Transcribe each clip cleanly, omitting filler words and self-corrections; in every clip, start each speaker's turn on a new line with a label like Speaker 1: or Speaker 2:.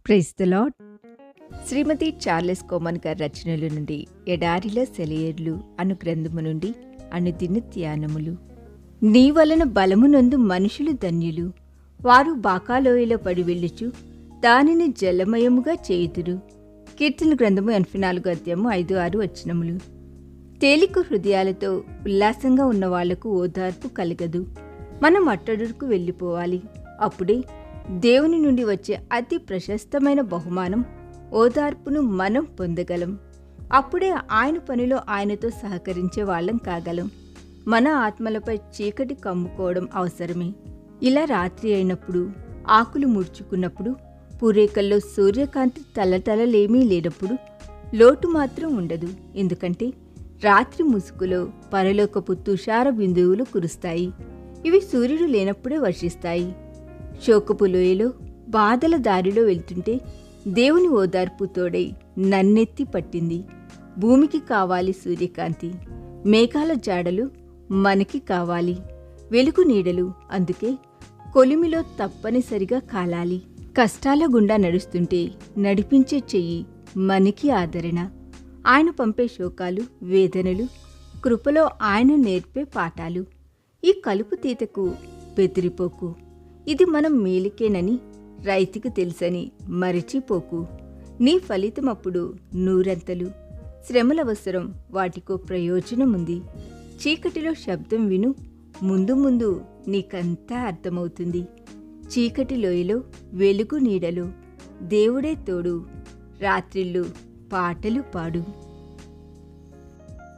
Speaker 1: Praise the Lord. Shrimati Charles Cowman గారి రచనల నుండి ఎడారిలో సెలయేర్లు అను గ్రంథము నుండి అనుదిన ధ్యానములు. నీ వలన బలమునందు మనుషులు ధన్యులు, వారు బాకాలోయలో పడి వెళ్ళుచు దానిని జలమయముగా చేయుదురు. కీర్తన గ్రంథము 84 అధ్యాయము 5-6 వచనములు. తేలిక హృదయాలతో ఉల్లాసంగా ఉన్న వాళ్లకు ఓదార్పు కలగదు. మనం అట్టడుకు వెళ్ళిపోవాలి. అప్పుడే దేవుని నుండి వచ్చే అతి ప్రశస్తమైన బహుమానం ఓదార్పును మనం పొందగలం. అప్పుడే ఆయన పనిలో ఆయనతో సహకరించే వాళ్ళం కాగలం. మన ఆత్మలపై చీకటి కమ్ముకోవడం అవసరమే. ఇలా రాత్రి అయినప్పుడు, ఆకులు ముడుచుకున్నప్పుడు, పూరేకల్లో సూర్యకాంతి తలతలలేమీ లేనప్పుడు లోటు మాత్రం ఉండదు. ఎందుకంటే రాత్రి ముసుగులో పరలోకపు తుషార బిందువులు కురుస్తాయి. ఇవి సూర్యుడు లేనప్పుడే వర్షిస్తాయి. శోకపు లోయలో బాధల దారిలో వెళ్తుంటే దేవుని ఓదార్పు తోడై నన్నెత్తి పట్టింది. భూమికి కావాలి సూర్యకాంతి, మేఘాల జాడలు మనకి కావాలి, వెలుగు నీడలు. అందుకే కొలిమిలో తప్పనిసరిగా కాలాలి. కష్టాల గుండా నడుస్తుంటే నడిపించే చెయ్యి మనకి ఆదరణ. ఆయన పంపే శోకాలు, వేదనలు కృపలో ఆయన నేర్పే పాఠాలు. ఈ కలుపు తీతకు బెదిరిపోకు. ఇది మనం మేలికేనని రైతుకు తెలుసని మరచిపోకు. నీ ఫలితమప్పుడు నూరంతలు. శ్రమలవసరం, వాటికో ప్రయోజనముంది. చీకటిలో శబ్దం విను, ముందు ముందు నీకంతా అర్థమవుతుంది. చీకటి లోయలో వెలుగు నీడలో దేవుడే తోడు, రాత్రిళ్ళు పాటలు పాడు.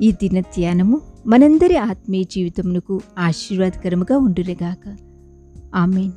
Speaker 1: ఈ దిన ధ్యానము మనందరి ఆత్మీయ జీవితమునకు ఆశీర్వాదకరముగా ఉండునుగాక. ఆమేన్.